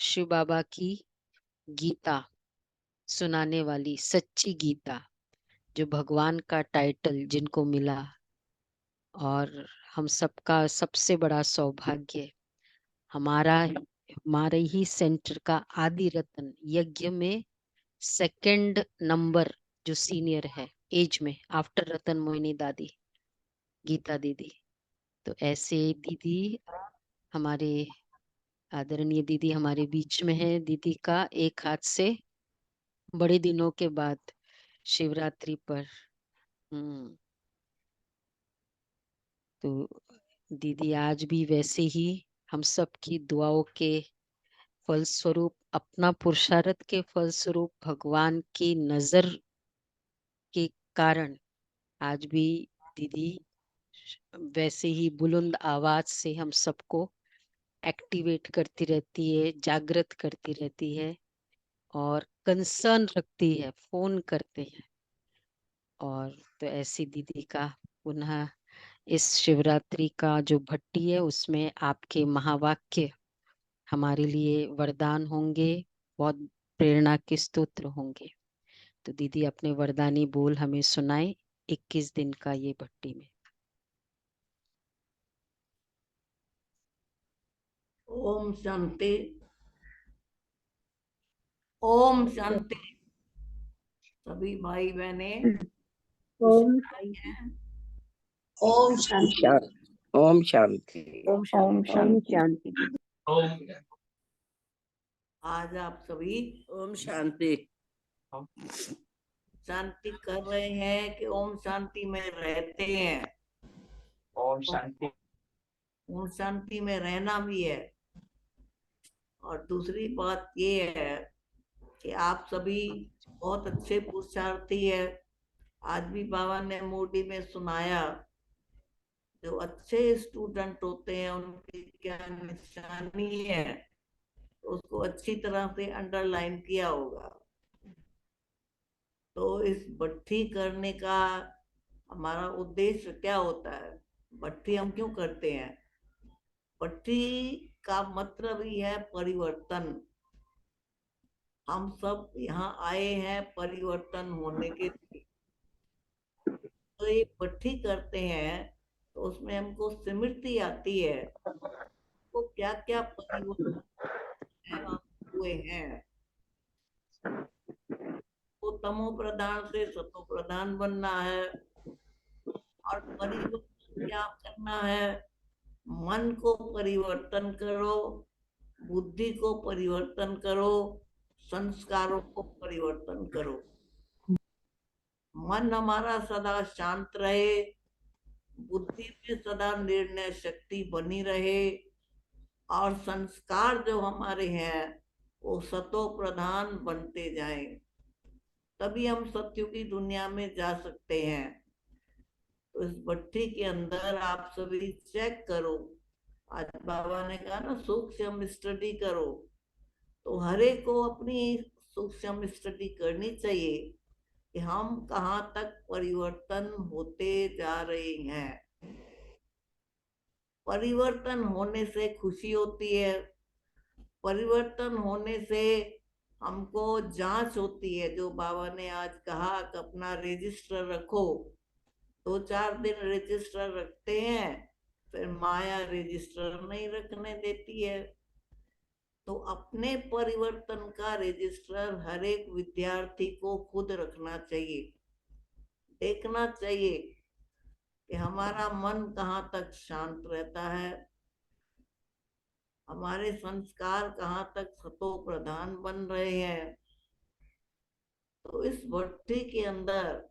शिव बाबा की गीता सुनाने वाली सच्ची गीता, जो भगवान का टाइटल जिनको मिला, और हम सबका सबसे बड़ा सौभाग्य, हमारे ही सेंटर का आदि रत्न यज्ञ में सेकंड नंबर जो सीनियर है एज में आफ्टर रतन मोहिनी दादी, गीता दीदी। तो ऐसे दीदी, हमारे आदरणीय दीदी हमारे बीच में है। दीदी का एक हाथ से बड़े दिनों के बाद शिवरात्रि पर तो दीदी आज भी वैसे ही हम सब की दुआओं के फलस्वरूप, अपना पुरुषार्थ के फलस्वरूप, भगवान की नजर के कारण आज भी दीदी वैसे ही बुलंद आवाज से हम सबको एक्टिवेट करती रहती है, जागृत करती रहती है और कंसर्न रखती है, फोन करते हैं। और तो ऐसी दीदी का पुनः इस शिवरात्रि का जो भट्टी है उसमें आपके महावाक्य हमारे लिए वरदान होंगे, बहुत प्रेरणा के स्तोत्र होंगे। तो दीदी अपने वरदानी बोल हमें सुनाए 21 दिन का ये भट्टी में। ओम शांति। ओम शांति। सभी भाई बहने खुश ओम हैं। ओम शांति। ओम शांति। ओम शांति। आज आप सभी ओम शांति। शांति कर रहे हैं कि ओम शांति में रहते हैं? ओम शांति। ओम शांति में रहना भी है। और दूसरी बात ये है कि आप सभी बहुत अच्छे पुरुषार्थी है। आज भी बाबा ने मोडी में सुनाया, जो अच्छे स्टूडेंट होते हैं उनकी क्या निशानी है, उसको अच्छी तरह से अंडरलाइन किया होगा। तो इस भट्टी करने का हमारा उद्देश्य क्या होता है? भट्टी हम क्यों करते हैं? भट्टी का मतलब ही है परिवर्तन। हम सब यहाँ आए हैं परिवर्तन होने के लिए। तो एक भट्टी करते हैं तो उसमें हमको स्मृति आती है तो क्या क्या परिवर्तन हुए हैं। तो तमो प्रधान से सतो प्रधान बनना है। और परिवर्तन क्या करना है? मन को परिवर्तन करो, बुद्धि को परिवर्तन करो, संस्कारों को परिवर्तन करो। मन हमारा सदा शांत रहे, बुद्धि में सदा निर्णय शक्ति बनी रहे, और संस्कार जो हमारे हैं वो सतो प्रधान बनते जाएं। तभी हम सत्य की दुनिया में जा सकते हैं। तो इस भट्टी के अंदर आप सभी चेक करो। आज बाबा ने कहा ना सूक्ष्म स्टडी करो, तो हर एक को अपनी सूक्ष्म स्टडी करनी चाहिए कि हम कहाँ तक परिवर्तन होते जा रहे हैं। परिवर्तन होने से खुशी होती है, परिवर्तन होने से हमको जांच होती है। जो बाबा ने आज कहा कि अपना रजिस्टर रखो, 2-4 दिन रजिस्टर रखते हैं, फिर माया रजिस्टर नहीं रखने देती है। तो अपने परिवर्तन का रजिस्टर हर एक विद्यार्थी को खुद रखना चाहिए। देखना चाहिए कि हमारा मन कहाँ तक शांत रहता है, हमारे संस्कार कहाँ तक सतो प्रधान बन रहे हैं। तो इस भट्टी के अंदर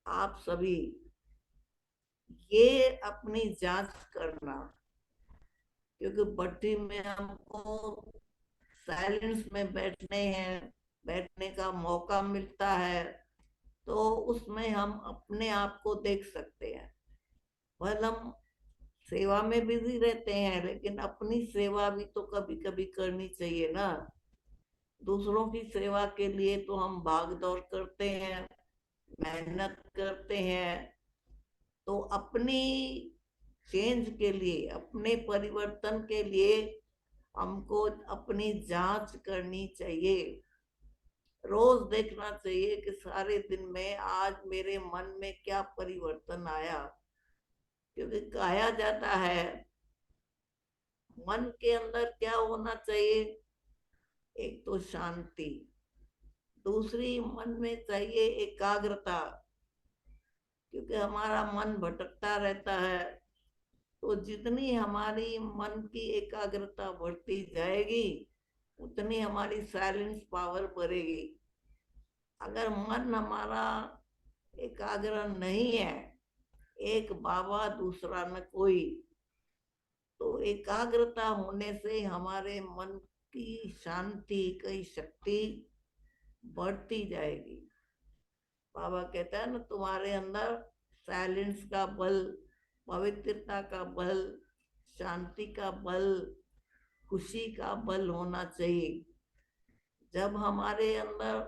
आप सभी ये अपनी जांच करना, क्योंकि भट्टी में हमको साइलेंस में बैठने का मौका मिलता है। तो उसमें हम अपने आप को देख सकते हैं। वह हम सेवा में बिजी रहते हैं, लेकिन अपनी सेवा भी तो कभी कभी करनी चाहिए ना। दूसरों की सेवा के लिए तो हम भाग दौड़ करते हैं, मेहनत करते हैं। तो अपनी चेंज के लिए, अपने परिवर्तन के लिए हमको अपनी जांच करनी चाहिए, रोज देखना चाहिए कि सारे दिन में आज मेरे मन में क्या परिवर्तन आया। क्योंकि कहा जाता है मन के अंदर क्या होना चाहिए, एक तो शांति, दूसरी मन में चाहिए एकाग्रता, क्योंकि हमारा मन भटकता रहता है। तो जितनी हमारी मन की एकाग्रता बढ़ती जाएगी उतनी हमारी साइलेंस पावर बढ़ेगी। अगर मन हमारा एकाग्र नहीं है, एक बाबा दूसरा न कोई, तो एकाग्रता होने से हमारे मन की शांति की शक्ति बढ़ती जाएगी। बाबा कहता है ना, तुम्हारे अंदर साइलेंस का बल, पवित्रता का बल, शांति का बल, खुशी का बल होना चाहिए। जब हमारे अंदर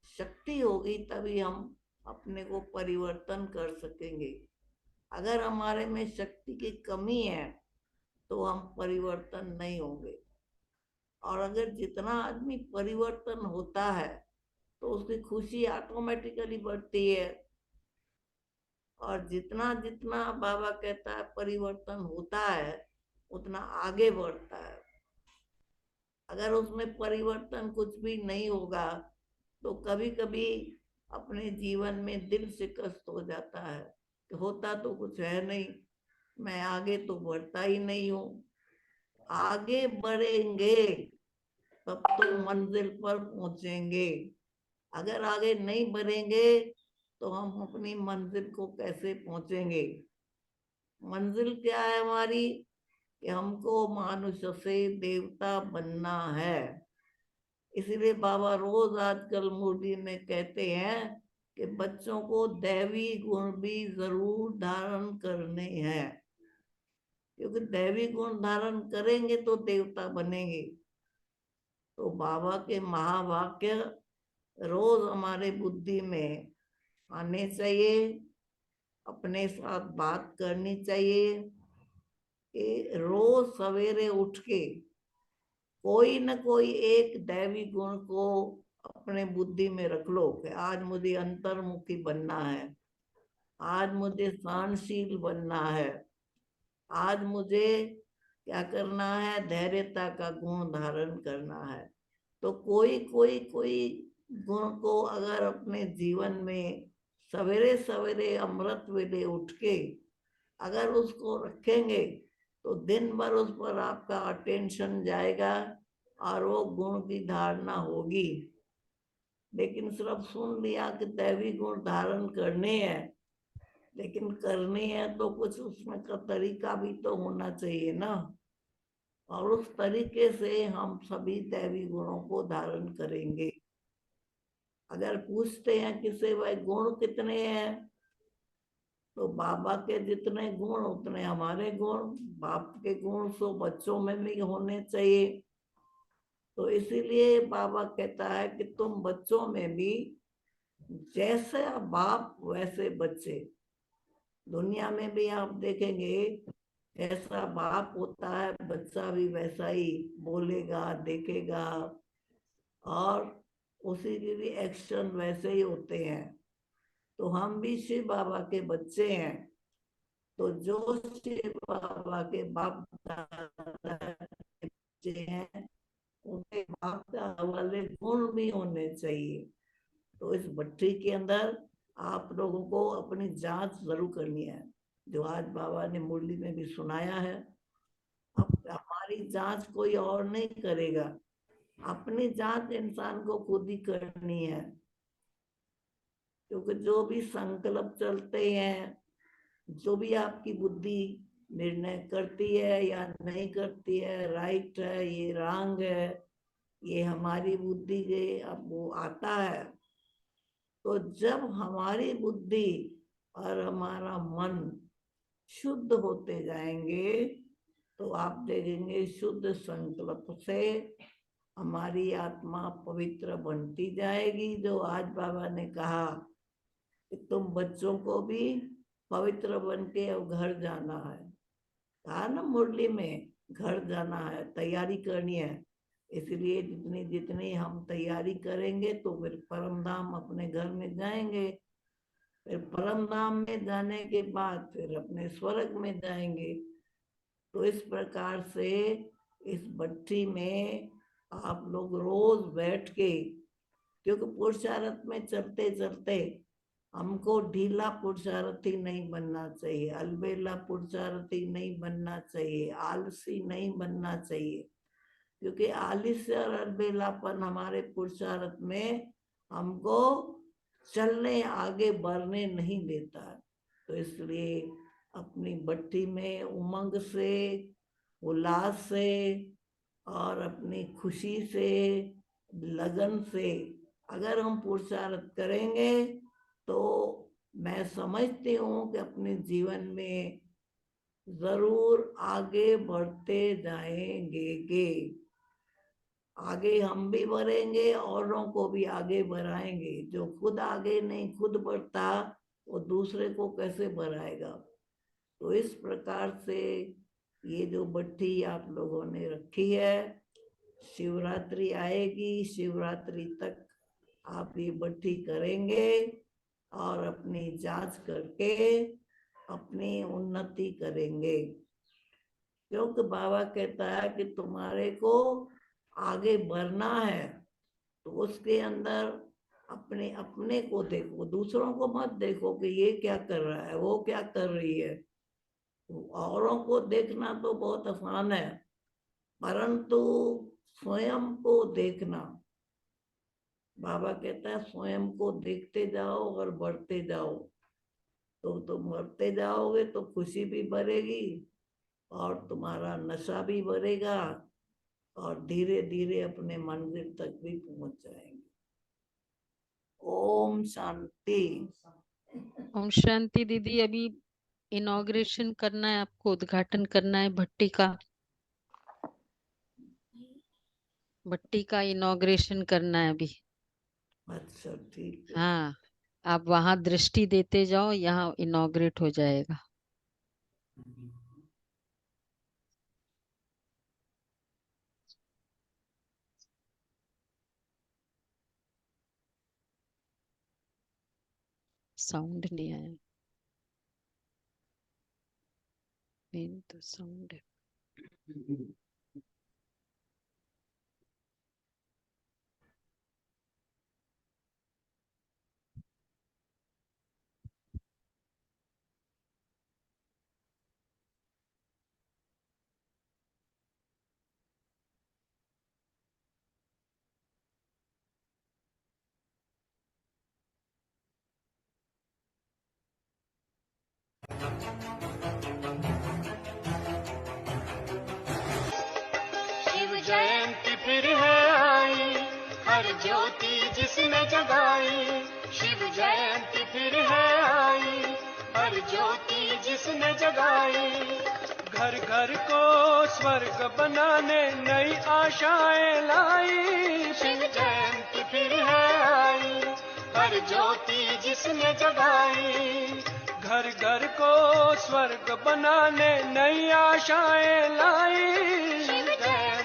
शक्ति होगी तभी हम अपने को परिवर्तन कर सकेंगे। अगर हमारे में शक्ति की कमी है तो हम परिवर्तन नहीं होंगे। और अगर जितना आदमी परिवर्तन होता है तो उसकी खुशी ऑटोमेटिकली बढ़ती है। और जितना जितना बाबा कहता है परिवर्तन होता है उतना आगे बढ़ता है। अगर उसमें परिवर्तन कुछ भी नहीं होगा तो कभी कभी अपने जीवन में दिल शिकस्त हो जाता है कि होता तो कुछ है नहीं, मैं आगे तो बढ़ता ही नहीं हूँ। आगे बढ़ेंगे तब तो मंजिल पर पहुंचेंगे। अगर आगे नहीं बढ़ेंगे तो हम अपनी मंजिल को कैसे पहुंचेंगे। मंजिल क्या है हमारी, कि हमको मनुष्य से देवता बनना है। इसलिए बाबा रोज आजकल मुरली में कहते हैं कि बच्चों को दैवी गुण भी जरूर धारण करने हैं, क्योंकि दैवी गुण धारण करेंगे तो देवता बनेंगे। तो बाबा के महावाक्य रोज हमारे बुद्धि में आने चाहिए, अपने साथ बात करनी चाहिए कि रोज सवेरे उठ के कोई न कोई एक दैवी गुण को अपने बुद्धि में रख लो कि आज मुझे अंतर्मुखी बनना है, आज मुझे सहनशील बनना है, आज मुझे क्या करना है, धैर्यता का गुण धारण करना है। तो कोई कोई कोई गुण को अगर अपने जीवन में सवेरे सवेरे अमृत वेले उठ के अगर उसको रखेंगे तो दिन भर उस पर आपका अटेंशन जाएगा और वो गुण की धारणा होगी। लेकिन सिर्फ सुन लिया कि दैवी गुण धारण करने हैं, लेकिन करने हैं तो कुछ उसमें का तरीका भी तो होना चाहिए ना। और उस तरीके से हम सभी दैवी गुणों को धारण करेंगे। अगर पूछते हैं किसे भाई गुण कितने हैं, तो बाबा के जितने गुण उतने हमारे गुण, बाप के गुण सो बच्चों में भी होने चाहिए। तो इसीलिए बाबा कहता है कि तुम बच्चों में भी जैसे बाप वैसे बच्चे। दुनिया में भी आप देखेंगे ऐसा बाप होता है, बच्चा भी वैसा ही बोलेगा, देखेगा और उसी के भी एक्शन वैसे ही होते हैं। तो हम भी शिव बाबा के बच्चे हैं, तो जो शिव बाबा के बाप दादा के बच्चे हैं उनके बाप दादा वाले गुण भी होने चाहिए। तो इस भट्टी के अंदर आप लोगों को अपनी जांच जरूर करनी है, जो आज बाबा ने मुरली में भी सुनाया है। अब हमारी जांच कोई और नहीं करेगा, अपनी जांच इंसान को खुद ही करनी है। क्योंकि जो भी संकल्प चलते हैं, जो भी आपकी बुद्धि निर्णय करती है या नहीं करती है, राइट है ये रॉन्ग है, ये हमारी बुद्धि के अब वो आता है। तो जब हमारी बुद्धि और हमारा मन शुद्ध होते जाएंगे तो आप देखेंगे शुद्ध संकल्प से हमारी आत्मा पवित्र बनती जाएगी। जो आज बाबा ने कहा कि तुम बच्चों को भी पवित्र बन के अब घर जाना है, कहा ना मुरली में, घर जाना है, तैयारी करनी है। इसलिए जितनी जितनी हम तैयारी करेंगे तो फिर परम धाम अपने घर में जाएंगे, फिर परम धाम में जाने के बाद फिर अपने स्वर्ग में जाएंगे। तो इस प्रकार से इस भट्ठी में आप लोग रोज बैठ के, क्योंकि पुरुषार्थ में चलते चलते हमको ढीला पुरुषार्थी नहीं बनना चाहिए, अलबेला पुरुषार्थी नहीं बनना चाहिए, आलसी नहीं बनना चाहिए। क्योंकि आलस्य और अलबेलापन हमारे पुरुषार्थ में हमको चलने आगे बढ़ने नहीं देता। तो इसलिए अपनी भट्ठी में उमंग से, उल्लास से और अपनी खुशी से, लगन से अगर हम पुरुषार्थ करेंगे तो मैं समझती हूँ कि अपने जीवन में जरूर आगे बढ़ते जाएंगे। आगे हम भी बढ़ेंगे, औरों को भी आगे बढ़ाएंगे। जो खुद आगे नहीं खुद बढ़ता वो दूसरे को कैसे बढ़ाएगा। तो इस प्रकार से ये जो भट्ठी आप लोगों ने रखी है, शिवरात्रि आएगी, शिवरात्रि तक आप ये भट्ठी करेंगे और अपनी जांच करके अपनी उन्नति करेंगे। क्योंकि बाबा कहता है कि तुम्हारे को आगे बढ़ना है तो उसके अंदर अपने अपने को देखो, दूसरों को मत देखो कि ये क्या कर रहा है, वो क्या कर रही है। तो औरों को देखना तो बहुत आसान है, परंतु स्वयं को देखना, बाबा कहता है स्वयं को देखते जाओ और बढ़ते जाओ। तो तुम बढ़ते जाओगे तो खुशी भी बढ़ेगी और तुम्हारा नशा भी बढ़ेगा और धीरे धीरे अपने मंजिल तक भी पहुंच जाएंगे। ओम शांति। ओम शांति। दीदी अभी इनॉग्रेशन करना है आपको, उद्घाटन करना है भट्टी का, भट्टी का इनॉग्रेशन करना है अभी। अच्छा ठीक है। हाँ, आप वहां दृष्टि देते जाओ, यहाँ इनॉग्रेट हो जाएगा। साउंड नहीं आया, मेन तो साउंड है। शिव जयंती फिर है आई, हर ज्योति जिसने जगाई। शिव जयंती फिर है आई, हर ज्योति जिसने जगाई। घर घर को स्वर्ग बनाने नई आशाएं लाई। शिव जयंती फिर है आई, हर ज्योति जिसने जगाई। घर घर को स्वर्ग बनाने नई आशाएं लाई। शिव जयंती